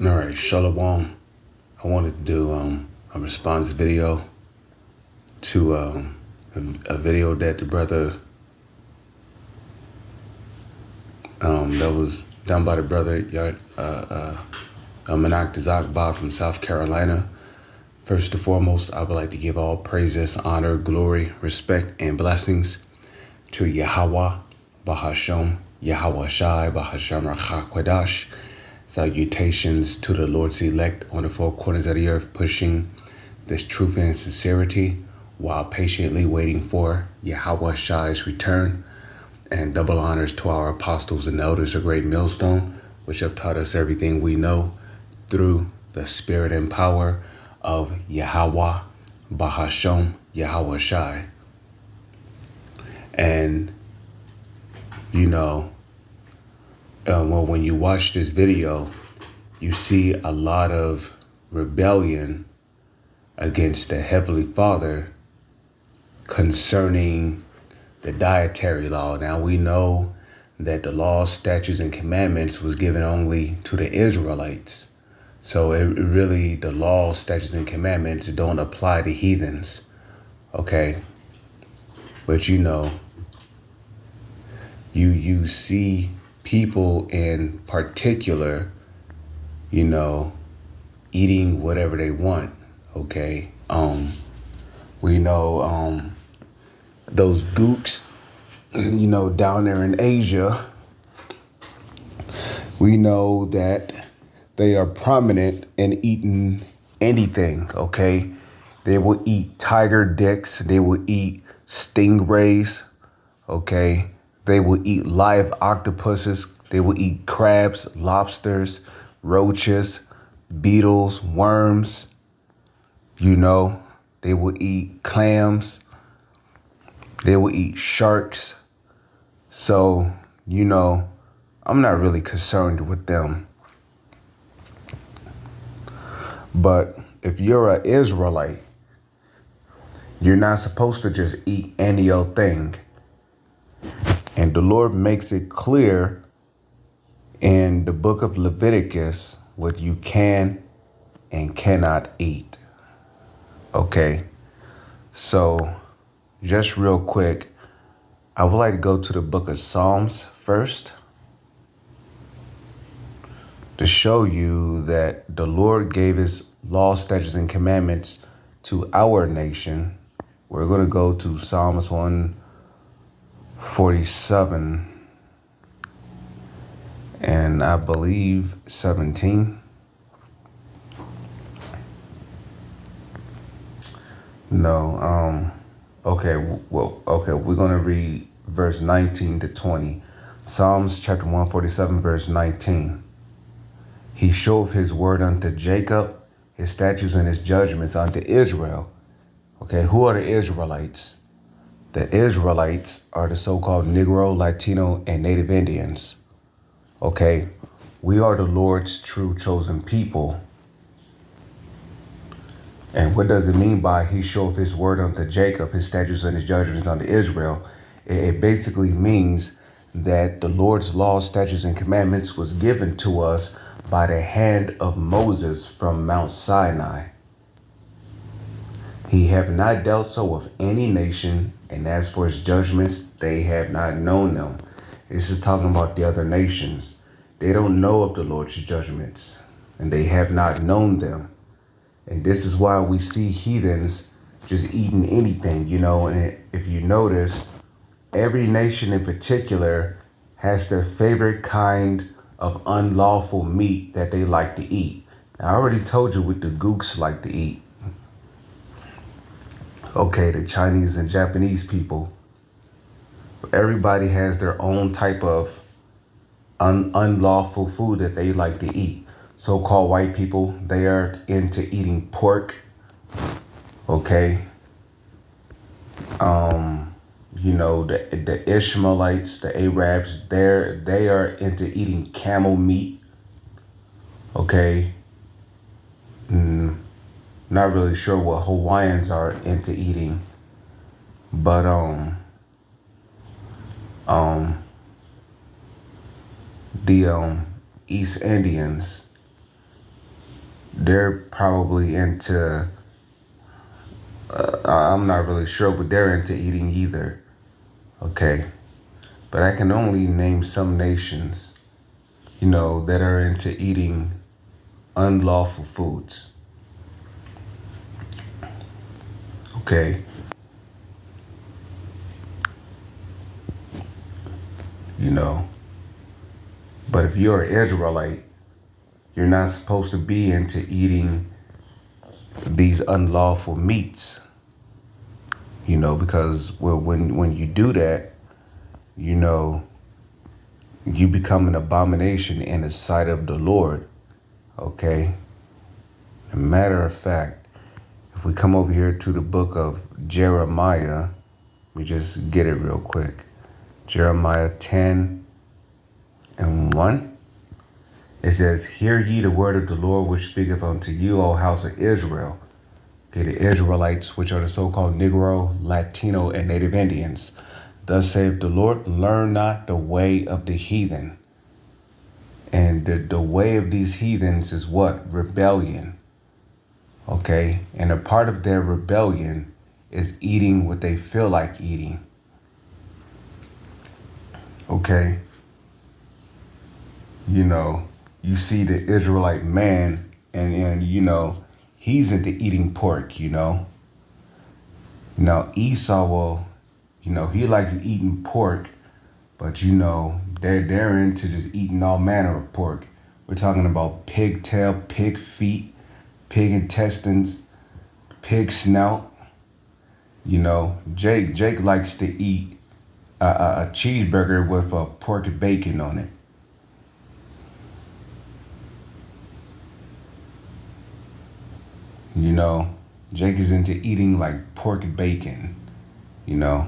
All right, Shalom. I wanted to do a response video to a video that the brother that was done by the brother Manak Dazakba from South Carolina. First and foremost, I would like to give all praises, honor, glory, respect, and blessings to Yahweh, Bahasham, Yahweh Shai, Bahasham Rachakwadash. Salutations to the Lord's elect on the four corners of the earth, pushing this truth and sincerity while patiently waiting for Yahweh Shai's return. And double honors to our apostles and elders of Great Millstone, which have taught us everything we know through the spirit and power of Yahweh, Bahasham, Yahweh Shai. And, when you watch this video, you see a lot of rebellion against the Heavenly Father concerning the dietary law. Now, we know that the laws, statutes, and commandments was given only to the Israelites. So the law, statutes, and commandments don't apply to heathens. Okay. But you see people in particular, eating whatever they want. Okay. We know those gooks, down there in Asia, we know that they are prominent in eating anything. Okay. They will eat tiger dicks. They will eat stingrays. Okay. They will eat live octopuses. They will eat crabs, lobsters, roaches, beetles, worms. They will eat clams. They will eat sharks. So, I'm not really concerned with them. But if you're an Israelite, you're not supposed to just eat any old thing. And the Lord makes it clear in the book of Leviticus what you can and cannot eat. Okay. So just real quick, I would like to go to the book of Psalms first to show you that the Lord gave his law, statutes, and commandments to our nation. We're going to go to Psalms 147 and I believe 17. We're going to read verse 19 to 20. Psalms chapter 147, verse 19. He showed his word unto Jacob, his statutes and his judgments unto Israel. Okay, who are the Israelites? The Israelites are the so-called Negro, Latino, and Native Indians. Okay, we are the Lord's true chosen people. And what does it mean by he showed his word unto Jacob, his statutes and his judgments unto Israel? It basically means that the Lord's laws, statutes, and commandments was given to us by the hand of Moses from Mount Sinai. He have not dealt so with any nation, and as for his judgments, they have not known them. This is talking about the other nations. They don't know of the Lord's judgments, and they have not known them. And this is why we see heathens just eating anything, and if you notice, every nation in particular has their favorite kind of unlawful meat that they like to eat. Now, I already told you what the gooks like to eat. Okay, the Chinese and Japanese people. Everybody has their own type of unlawful food that they like to eat. So-called white people, they are into eating pork. Okay. The Ishmaelites, the Arabs, they are into eating camel meat. Okay. Not really sure what Hawaiians are into eating, but the East Indians, they're probably into, I'm not really sure, but they're into eating either. Okay. But I can only name some nations, that are into eating unlawful foods. Okay. But if you're an Israelite, you're not supposed to be into eating these unlawful meats, because when you do that, you become an abomination in the sight of the Lord. Okay. As a matter of fact, if we come over here to the book of Jeremiah, we just get it real quick. Jeremiah 10:1. It says, "Hear ye the word of the Lord, which speaketh unto you, O house of Israel." Okay, the Israelites, which are the so-called Negro, Latino, and Native Indians. "Thus saith the Lord, learn not the way of the heathen." And the way of these heathens is what? Rebellion. Okay, and a part of their rebellion is eating what they feel like eating. Okay. You see the Israelite man and he's into eating pork, Now Esau will, he likes eating pork, but they're into just eating all manner of pork. We're talking about pig tail, pig feet, pig intestines, pig snout. Jake likes to eat a cheeseburger with a pork and bacon on it. Jake is into eating like pork and bacon. The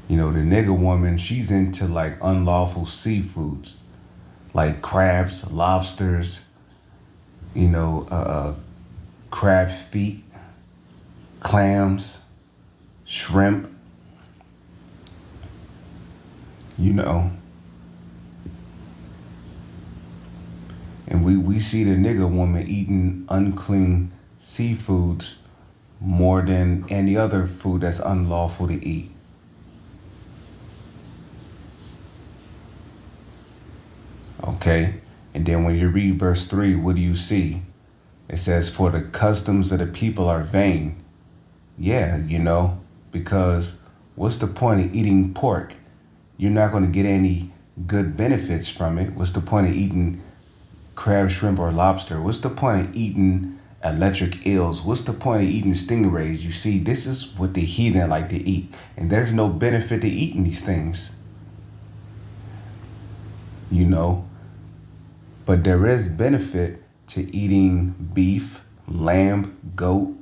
nigga woman, she's into like unlawful seafoods, like crabs, lobsters, crab feet, clams, shrimp, And we see the nigga woman eating unclean seafoods more than any other food that's unlawful to eat. Okay. And then when you read verse 3, what do you see? It says, "For the customs of the people are vain." Yeah, because what's the point of eating pork? You're not going to get any good benefits from it. What's the point of eating crab, shrimp, or lobster? What's the point of eating electric eels? What's the point of eating stingrays? You see, this is what the heathen like to eat. And there's no benefit to eating these things. But there is benefit to eating beef, lamb, goat.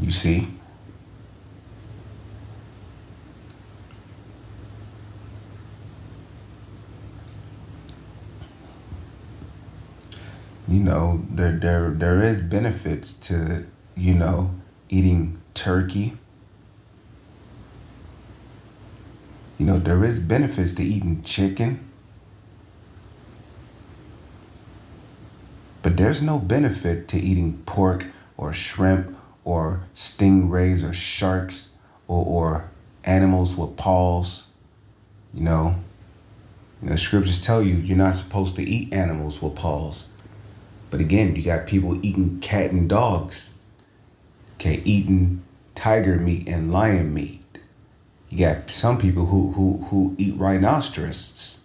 You see? There is benefits to, eating turkey. There is benefits to eating chicken. But there's no benefit to eating pork or shrimp or stingrays or sharks or animals with paws. Scriptures tell you you're not supposed to eat animals with paws. But again, you got people eating cat and dogs. Okay, eating tiger meat and lion meat. You got some people who eat rhinoceros,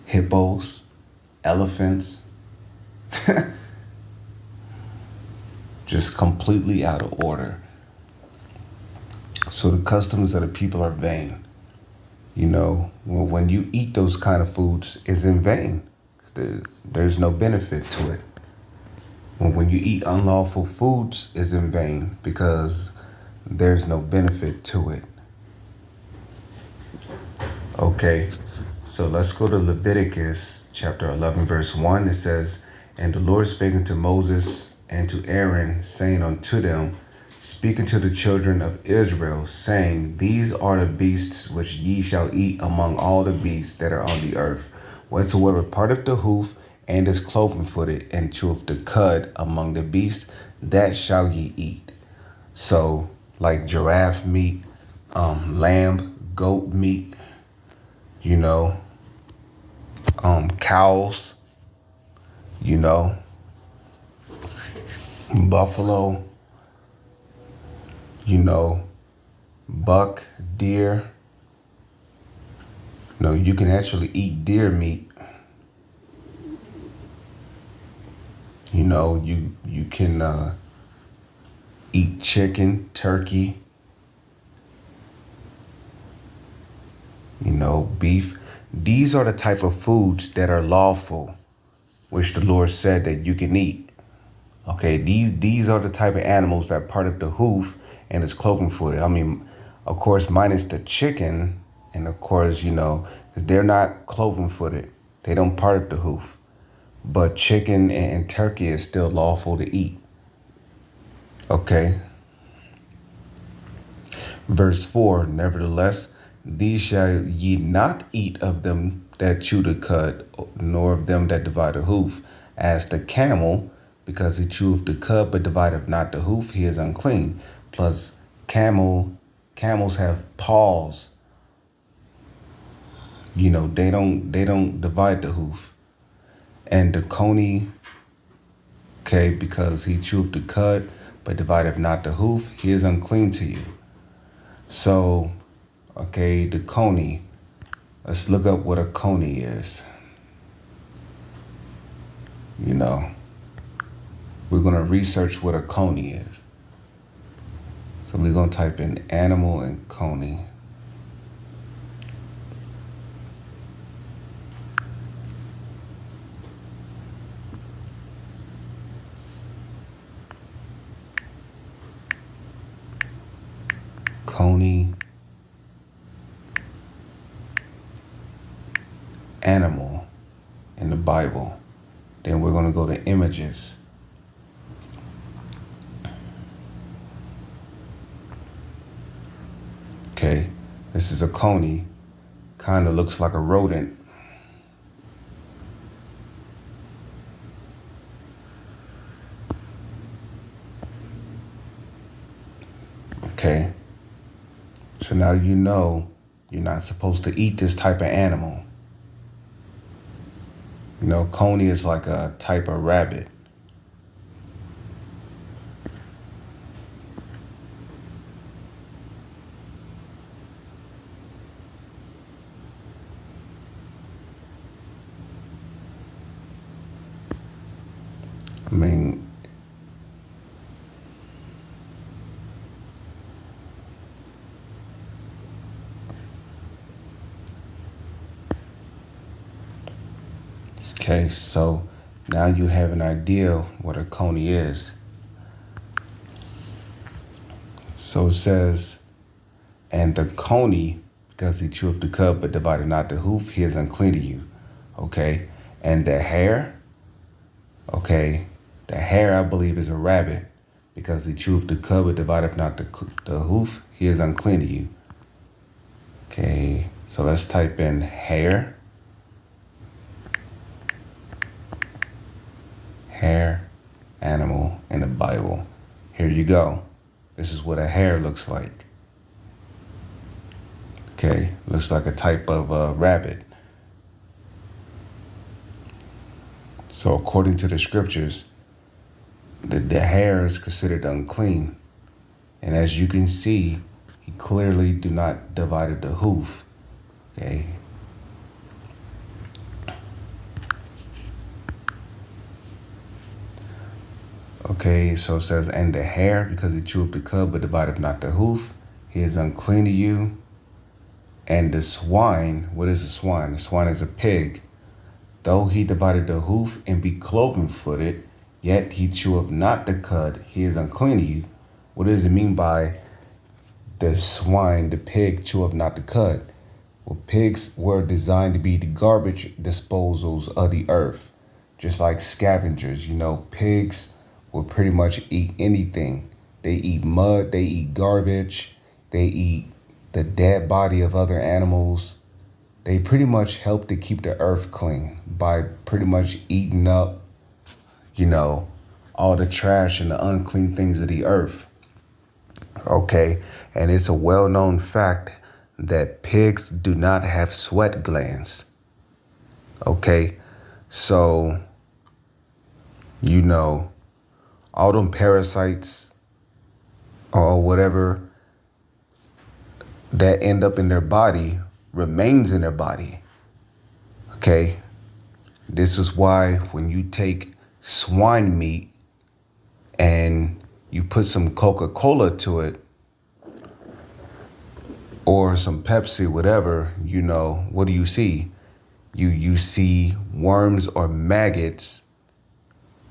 hippos, elephants. Just completely out of order. So the customs of the people are vain. When you eat those kind of foods, it's in vain. There's no benefit to it. When you eat unlawful foods, it's in vain because there's no benefit to it. Okay, so let's go to Leviticus chapter 11, verse 1. It says, "And the Lord spake unto Moses and to Aaron, saying unto them, speaking to the children of Israel, saying, These are the beasts which ye shall eat among all the beasts that are on the earth. Whatsoever parteth the hoof and is cloven footed and cheweth the cud among the beasts, that shall ye eat. So, like giraffe meat, lamb, goat meat, you know, cows, you know, buffalo, you know, buck, deer. No, you can actually eat deer meat. You know, you can eat chicken, turkey, you know, beef. These are the type of foods that are lawful, which the Lord said that you can eat. Okay, these are the type of animals that part of the hoof and is cloven footed. I mean, of course, minus the chicken, and of course, you know, 'cause they're not cloven footed. They don't part of the hoof. But chicken and turkey is still lawful to eat. Okay. Verse 4, nevertheless, these shall ye not eat of them that chew the cud, nor of them that divide the hoof, as the camel, because he cheweth the cud but divideth not the hoof, he is unclean. Plus camels have paws. You know, they don't divide the hoof. And the coney, okay, because he cheweth the cud but divideth not the hoof, he is unclean to you. So, okay, the coney. Let's look up what a coney is. You know, we're going to research what a coney is. So we're going to type in animal and coney. Coney, animal in the Bible. Then we're going to go to images. Okay, this is a coney. Kind of looks like a rodent. Okay, so now you know you're not supposed to eat this type of animal. You know, coney is like a type of rabbit. I mean, okay, so now you have an idea what a coney is. So it says, and the coney, because he cheweth the cud but divided not the hoof, he is unclean to you. Okay, and the hare, okay, the hare I believe is a rabbit, because he cheweth the cud but divideth not the hoof, he is unclean to you. Okay, so let's type in hare. Hare, animal in the Bible. Here you go. This is what a hare looks like. Okay, looks like a type of rabbit. So according to the scriptures, the hare is considered unclean. And as you can see, he clearly do not divide the hoof. Okay. Okay, so it says, and the hare, because he cheweth the cud but divideth not the hoof, he is unclean to you. And the swine, what is a swine? The swine is a pig. Though he divided the hoof and be cloven footed, yet he cheweth not the cud, he is unclean to you. What does it mean by the swine, the pig, cheweth not the cud? Well, pigs were designed to be the garbage disposals of the earth, just like scavengers. You know, pigs will pretty much eat anything. They eat mud, they eat garbage, they eat the dead body of other animals. They pretty much help to keep the earth clean by pretty much eating up, all the trash and the unclean things of the earth. Okay, and it's a well-known fact that pigs do not have sweat glands. Okay, so, all them parasites or whatever that end up in their body remains in their body. Okay, this is why when you take swine meat and you put some Coca-Cola to it or some Pepsi, whatever, what do you see? You see worms or maggots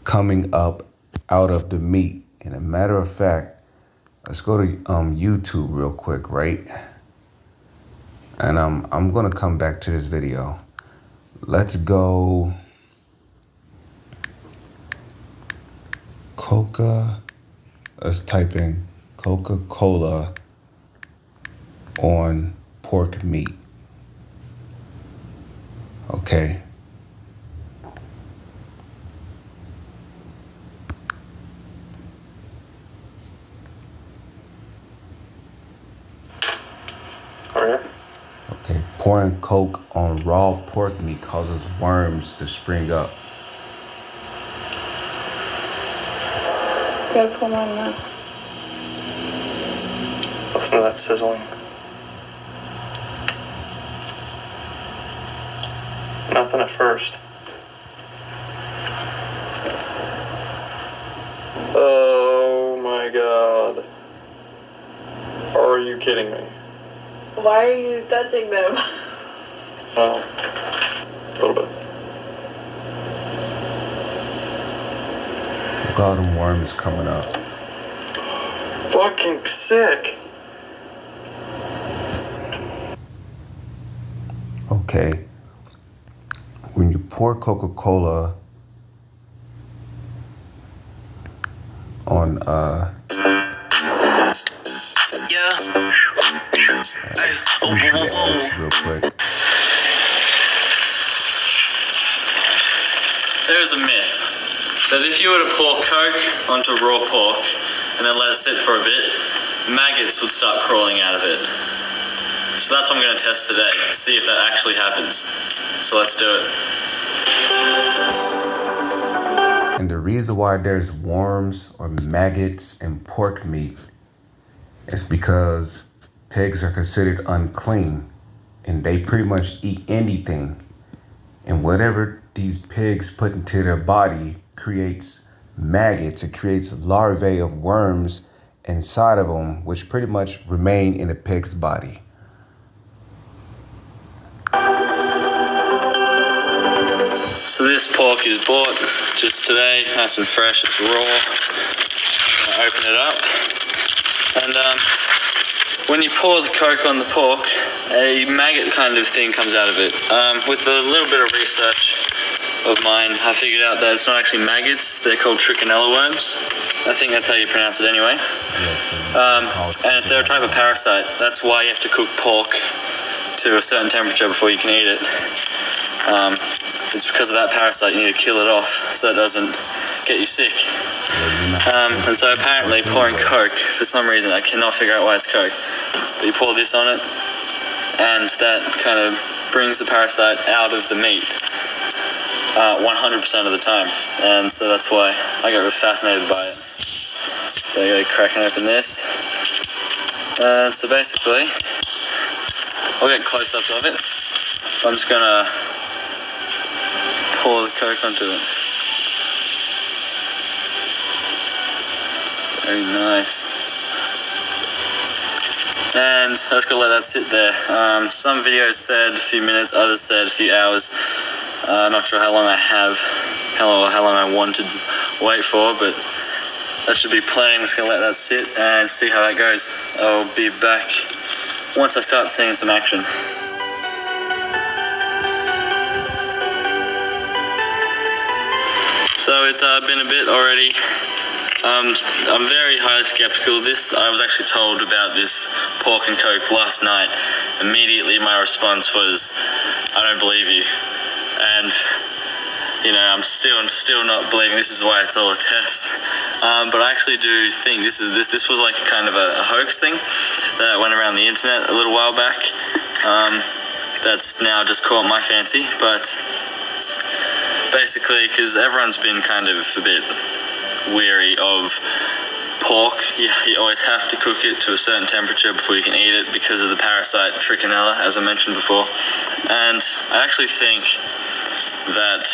coming up out of the meat. And a matter of fact, let's go to YouTube real quick, right? And I'm gonna come back to this video. Let's go let's type in Coca-Cola on pork meat. Okay. Okay, pouring Coke on raw pork meat causes worms to spring up. Gotta pull mine now. Listen to that sizzling. Nothing at first. Oh my god. Are you kidding me? Why are you touching them? Well, a little bit. Look at all them worms coming up. Fucking sick. Okay. When you pour Coca-Cola on real quick. There is a myth that if you were to pour Coke onto raw pork and then let it sit for a bit, maggots would start crawling out of it. So that's what I'm going to test today, see if that actually happens. So let's do it. And the reason why there's worms or maggots in pork meat is because pigs are considered unclean and they pretty much eat anything. And whatever these pigs put into their body creates maggots. It creates larvae of worms inside of them, which pretty much remain in the pig's body. So this pork is bought just today, nice and fresh, it's raw. I'm gonna open it up. And when you pour the Coke on the pork, a maggot kind of thing comes out of it. With a little bit of research of mine, I figured out that it's not actually maggots, they're called trichinella worms. I think that's how you pronounce it anyway. And they're a type of parasite. That's why you have to cook pork to a certain temperature before you can eat it. It's because of that parasite, you need to kill it off so it doesn't get you sick. And so apparently pouring Coke, for some reason, I cannot figure out why it's Coke, but you pour this on it, and that kind of brings the parasite out of the meat 100% of the time. And so that's why I got really fascinated by it. So I gotta crack open this. So basically, I'll get close-ups of it. I'm just gonna pour the Coke onto it. Very nice. And I just gotta let that sit there. Some videos said a few minutes, others said a few hours. Not sure how long I want to wait for, but that should be plenty. I'm just gonna let that sit and see how that goes. I'll be back once I start seeing some action. So it's been a bit already. I'm very highly skeptical of this. I was actually told about this pork and coke last night. Immediately my response was, I don't believe you. And I'm still not believing. This is why it's all a test. But I actually do think this was like kind of a hoax thing that went around the internet a little while back. That's now just caught my fancy. But basically, because everyone's been kind of a bit weary of pork, you always have to cook it to a certain temperature before you can eat it because of the parasite Trichinella, as I mentioned before. And I actually think that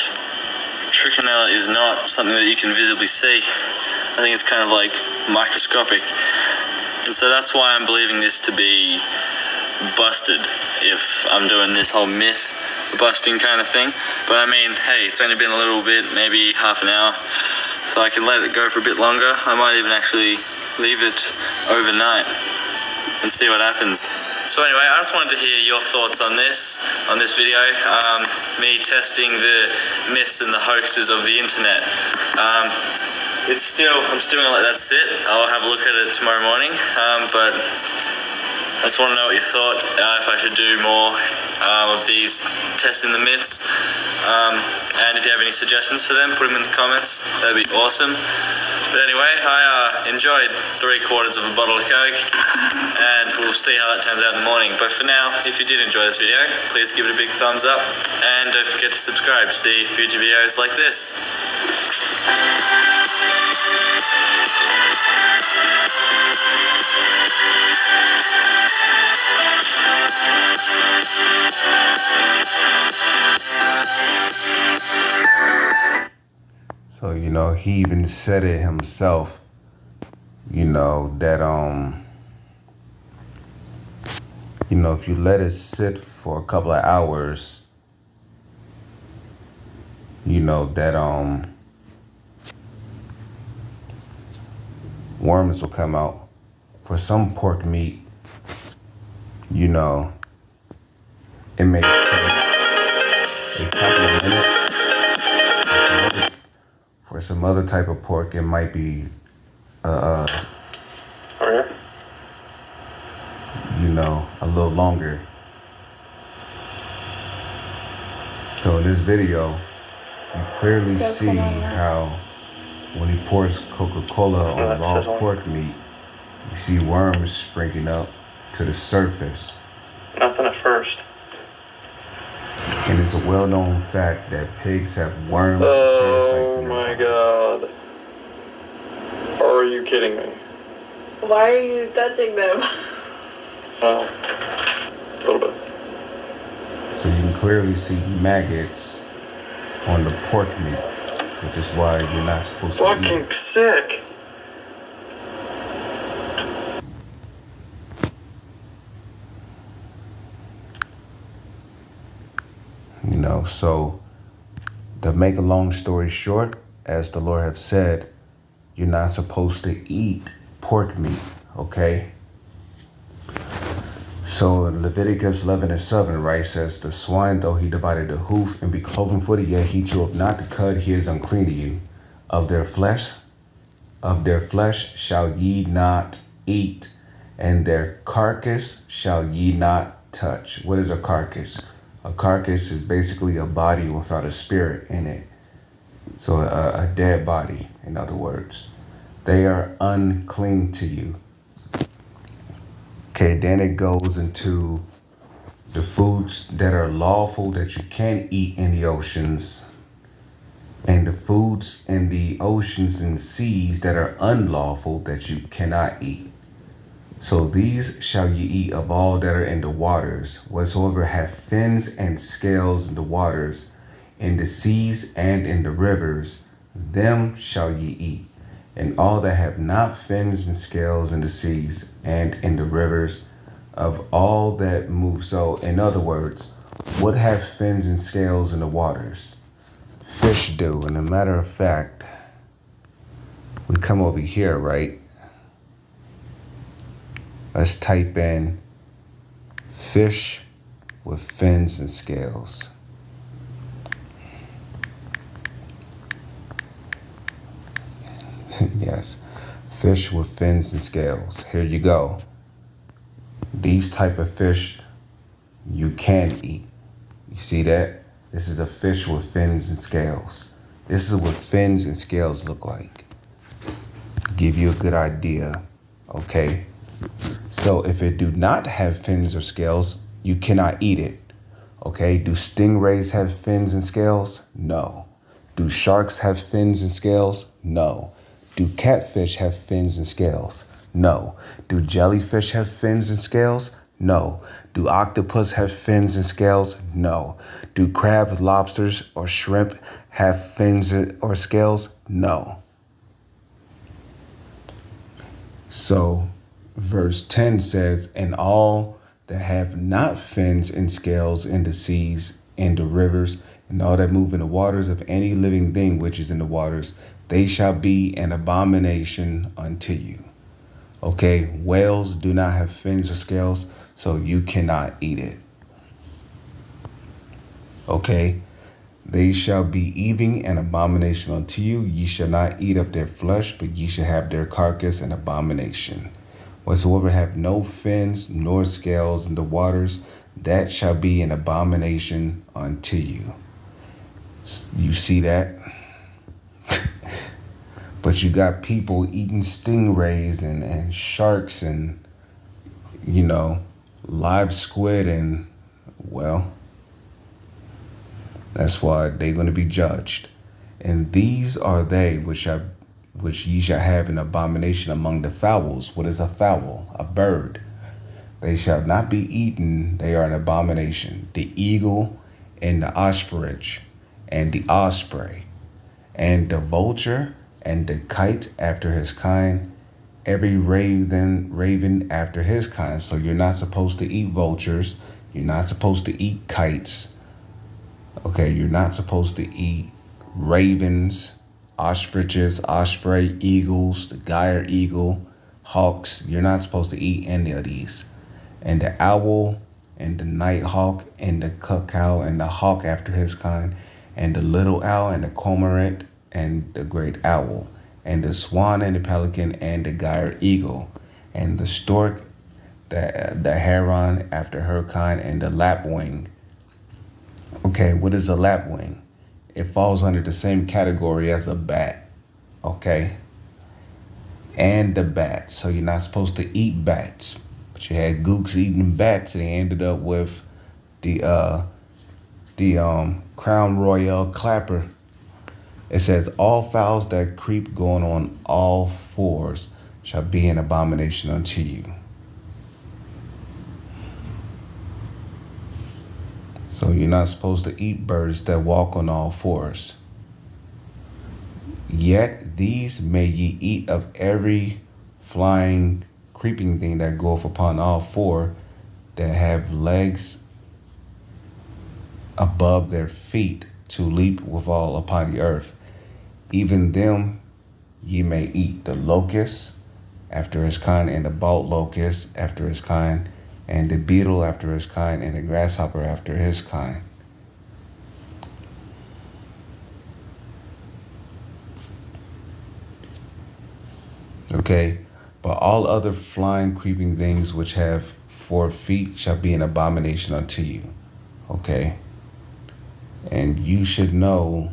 Trichinella is not something that you can visibly see. I think it's kind of like microscopic. And so that's why I'm believing this to be busted, if I'm doing this whole myth busting kind of thing. But I mean, hey, it's only been a little bit, maybe half an hour, so I can let it go for a bit longer. I might even actually leave it overnight and see what happens. So anyway, I just wanted to hear your thoughts on this video, me testing the myths and the hoaxes of the internet. I'm still gonna let that sit. I'll have a look at it tomorrow morning, but I just want to know what you thought, if I should do more of these testing the myths, and if you have any suggestions for them, put them in the comments. That'd be awesome. But anyway, I enjoyed 3/4 of a bottle of Coke, and we'll see how that turns out in the morning. But for now, if you did enjoy this video, please give it a big thumbs up, and don't forget to subscribe to see future videos like this. So, he even said it himself, that, if you let it sit for a couple of hours, that, worms will come out. For some pork meat, it may take a couple of minutes. For some other type of pork, it might be, a little longer. So in this video, you clearly see how when he pours Coca-Cola on raw pork meat, you see worms springing up to the surface. Nothing at first. And it's a well-known fact that pigs have worms and parasites in their body. God. Are you kidding me? Why are you touching them? Oh, a little bit. So you can clearly see maggots on the pork meat, which is why you're not supposed to eat it. Fucking sick. So to make a long story short, as the Lord have said, you're not supposed to eat pork meat, okay? So in Leviticus 11:7, right, says, the swine, though he divided the hoof and be cloven-footed, yet he cheweth not the cud, he is unclean to you. Of their flesh shall ye not eat, and their carcass shall ye not touch. What is a carcass? A carcass is basically a body without a spirit in it. So a dead body, in other words. They are unclean to you. Okay, then it goes into the foods that are lawful that you can eat in the oceans, and the foods in the oceans and seas that are unlawful that you cannot eat. So these shall ye eat of all that are in the waters, whatsoever have fins and scales in the waters, in the seas and in the rivers, them shall ye eat. And all that have not fins and scales in the seas and in the rivers, of all that move. So in other words, what have fins and scales in the waters? Fish do. And a matter of fact, we come over here, right? Let's type in fish with fins and scales. Yes, fish with fins and scales. Here you go. These type of fish you can eat. You see that? This is a fish with fins and scales. This is what fins and scales look like. Give you a good idea, okay? So if it do not have fins or scales, you cannot eat it, okay? Do stingrays have fins and scales? No. Do sharks have fins and scales? No. Do catfish have fins and scales? No. Do jellyfish have fins and scales? No. Do octopus have fins and scales? No. Do crab, lobsters, or shrimp have fins or scales? No. So verse 10 says, and all that have not fins and scales in the seas and the rivers and all that move in the waters of any living thing which is in the waters, they shall be an abomination unto you. Okay, whales do not have fins or scales, so you cannot eat it. Okay, they shall be even an abomination unto you. Ye shall not eat of their flesh, but ye shall have their carcass an abomination. Whatsoever have no fins nor scales in the waters, that shall be an abomination unto you. You see that? But you got people eating stingrays and sharks and, live squid, and, well, that's why they're going to be judged. And these are they which ye shall have an abomination among the fowls. What is a fowl? A bird. They shall not be eaten. They are an abomination. The eagle and the ostrich and the osprey and the vulture and the kite after his kind, every raven after his kind. So you're not supposed to eat vultures. You're not supposed to eat kites. Okay, you're not supposed to eat ravens, ostriches, osprey, eagles, the gyre eagle, hawks. You're not supposed to eat any of these. And the owl and the nighthawk and the cuckoo and the hawk after his kind, and the little owl and the cormorant and the great owl, and the swan and the pelican and the gyre eagle, and the stork, the heron after her kind, and the lapwing. Okay, what is a lapwing? It falls under the same category as a bat, okay? And the bat. So you're not supposed to eat bats. But you had gooks eating bats, and they ended up with the Crown Royal clapper. It says, all fowls that creep going on all fours shall be an abomination unto you. So you're not supposed to eat birds that walk on all fours. Yet these may ye eat of every flying, creeping thing that goeth upon all four, that have legs above their feet to leap withal upon the earth. Even them ye may eat, the locust after his kind, and the bald locust after his kind, and the beetle after his kind, and the grasshopper after his kind. Okay, but all other flying, creeping things which have 4 feet shall be an abomination unto you. Okay, and you should know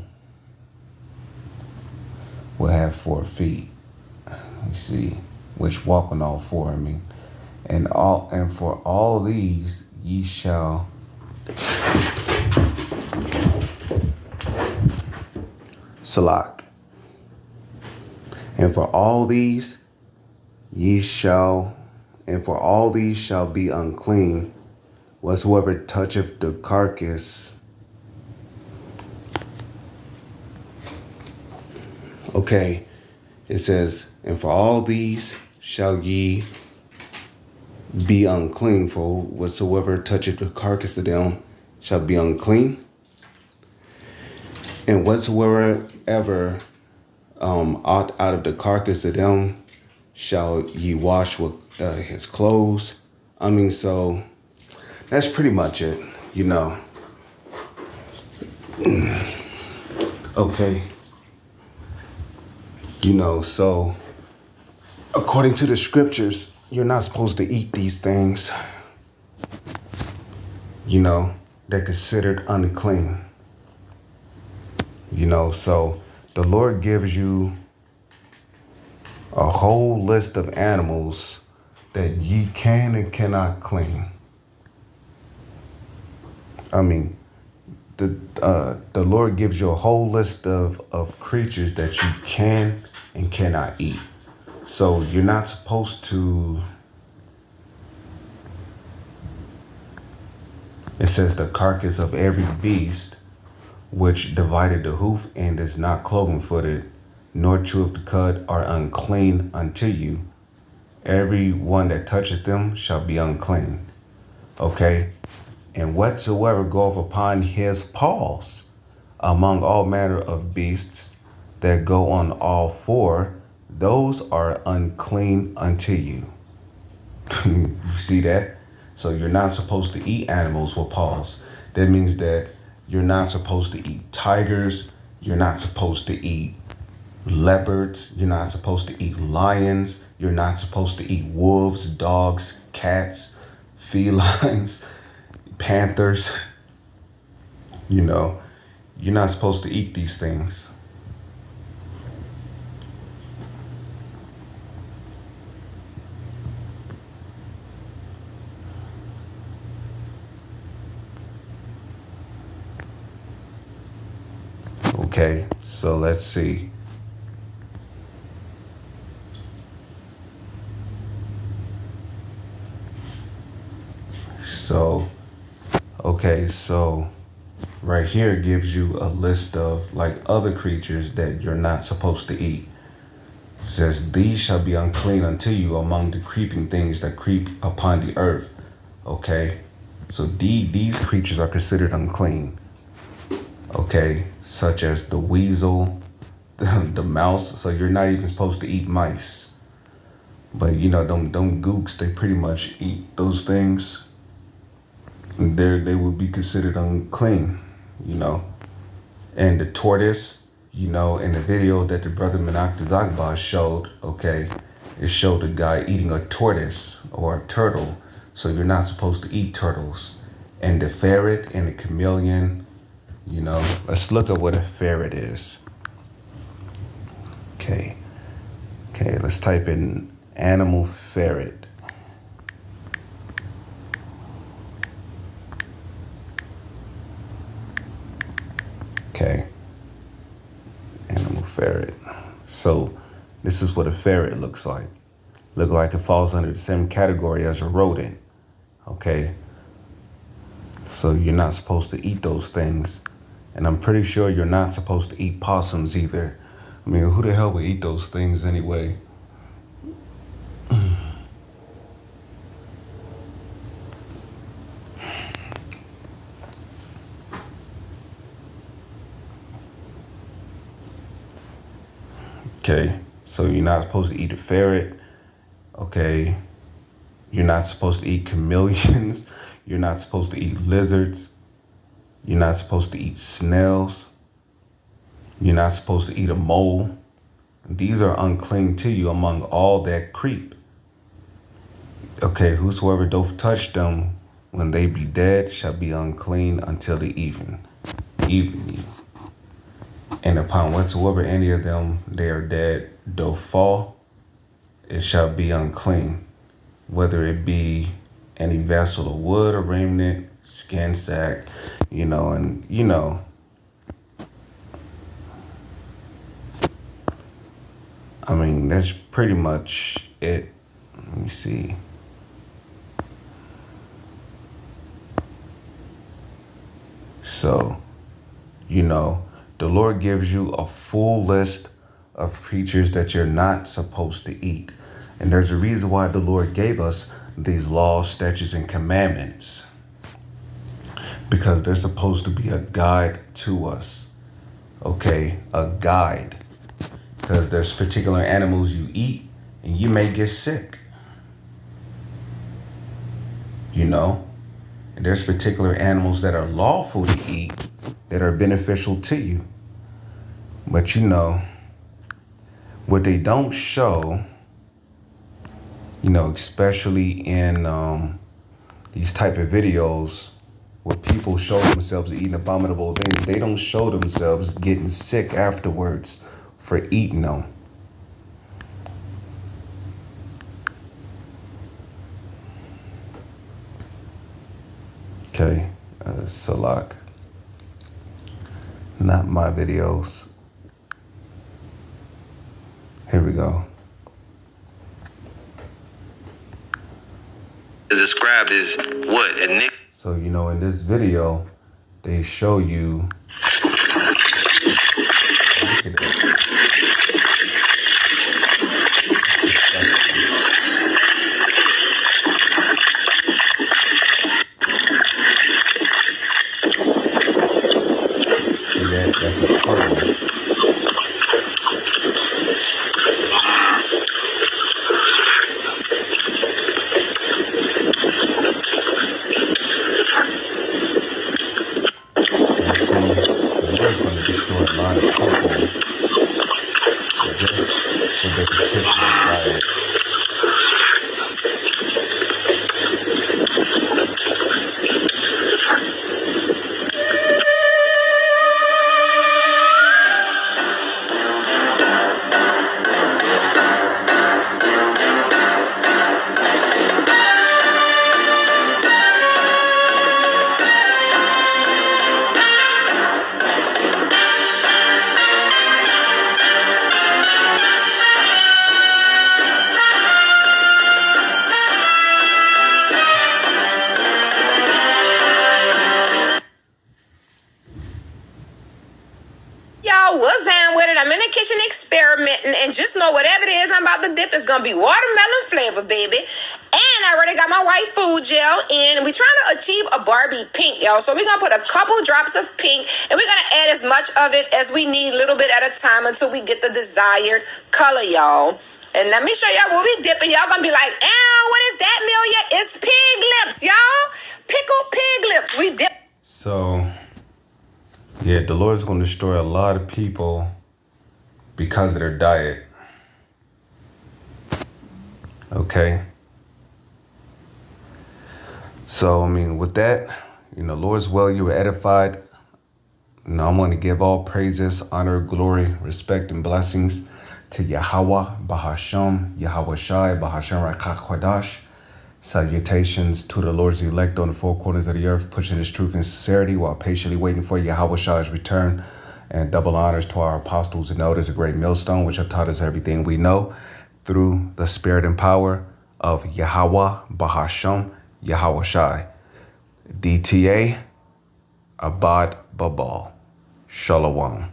what have 4 feet. Let me see, which walk on all 4. I mean. And for all these ye shall Salak. And for all these shall be unclean, whatsoever toucheth the carcass. Okay, it says, and for all these shall ye be unclean, for whatsoever toucheth the carcass of them shall be unclean. And whatsoever out of the carcass of them shall ye wash with his clothes. I mean, so that's pretty much it, Okay. So according to the scriptures, you're not supposed to eat these things. They're considered unclean. So the Lord gives you a whole list of animals that ye can and cannot clean. I mean, the Lord gives you a whole list of creatures that you can and cannot eat. So you're not supposed to. It says the carcass of every beast which divided the hoof and is not cloven-footed, nor cheweth the cud, are unclean unto you. Every one that toucheth them shall be unclean. Okay? And whatsoever goeth upon his paws among all manner of beasts that go on all four, those are unclean unto you. You see that? So you're not supposed to eat animals with paws. That means that you're not supposed to eat tigers. You're not supposed to eat leopards. You're not supposed to eat lions. You're not supposed to eat wolves, dogs, cats, felines, panthers. You're not supposed to eat these things. Okay, so let's see. So right here gives you a list of like other creatures that you're not supposed to eat. It says, these shall be unclean unto you among the creeping things that creep upon the earth. Okay, so these creatures are considered unclean. Okay, such as the weasel, the mouse. So you're not even supposed to eat mice. But them gooks, they pretty much eat those things. And they would be considered unclean, And the tortoise, in the video that the brother Manak Zagba showed, okay, it showed a guy eating a tortoise or a turtle. So you're not supposed to eat turtles. And the ferret and the chameleon, let's look at what a ferret is. Okay, let's type in animal ferret. Okay, animal ferret. So this is what a ferret looks like. Look like it falls under the same category as a rodent. Okay, so you're not supposed to eat those things. And I'm pretty sure you're not supposed to eat possums either. I mean, who the hell would eat those things anyway? Okay, so you're not supposed to eat a ferret. Okay, you're not supposed to eat chameleons. You're not supposed to eat lizards. You're not supposed to eat snails. You're not supposed to eat a mole. These are unclean to you among all that creep. Okay, whosoever doth touch them when they be dead shall be unclean until the evening. And upon whatsoever any of them they are dead doth fall, it shall be unclean, whether it be any vessel of wood or raiment, skin sack, I mean, that's pretty much it. Let me see. So, the Lord gives you a full list of creatures that you're not supposed to eat. And there's a reason why the Lord gave us these laws, statutes, and commandments. Because they're supposed to be a guide to us. Okay, a guide. Because there's particular animals you eat and you may get sick. And there's particular animals that are lawful to eat that are beneficial to you. But What they don't show, you know, especially in these type of videos where people show themselves eating abominable things, they don't show themselves getting sick afterwards for eating them. Okay, Salak. Not my videos. Here we go. Described as what? A nick. So, you know, in this video, they show you. Look at that. See that? That's a turtle. What's down with it? I'm in the kitchen experimenting, and just know whatever it is I'm about to dip is gonna be watermelon flavor, baby. And I already got my white food gel, and we're trying to achieve a Barbie pink, y'all. So we're gonna put a couple drops of pink, and we're gonna add as much of it as we need, a little bit at a time, until we get the desired color, y'all. And let me show y'all what we dipping. Y'all gonna be like, "Ow, what is that, Amelia?" It's pig lips, y'all. Pickled pig lips. We dip. So, yeah, the Lord's going to destroy a lot of people because of their diet. Okay? So, I mean, with that, you know, Lord's well, you were edified. You know, I'm going to give all praises, honor, glory, respect, and blessings to Yahweh, Bahasham, Yahweh Shai, Bahasham Rakach Kwadash. Salutations to the Lord's elect on the four corners of the earth, pushing his truth and sincerity while patiently waiting for Yahweh Shai's return. And double honors to our apostles and elders, a great millstone, which have taught us everything we know through the spirit and power of Yahweh, Bahasham, Yahweh Shai. DTA, Abad Babal. Shalom.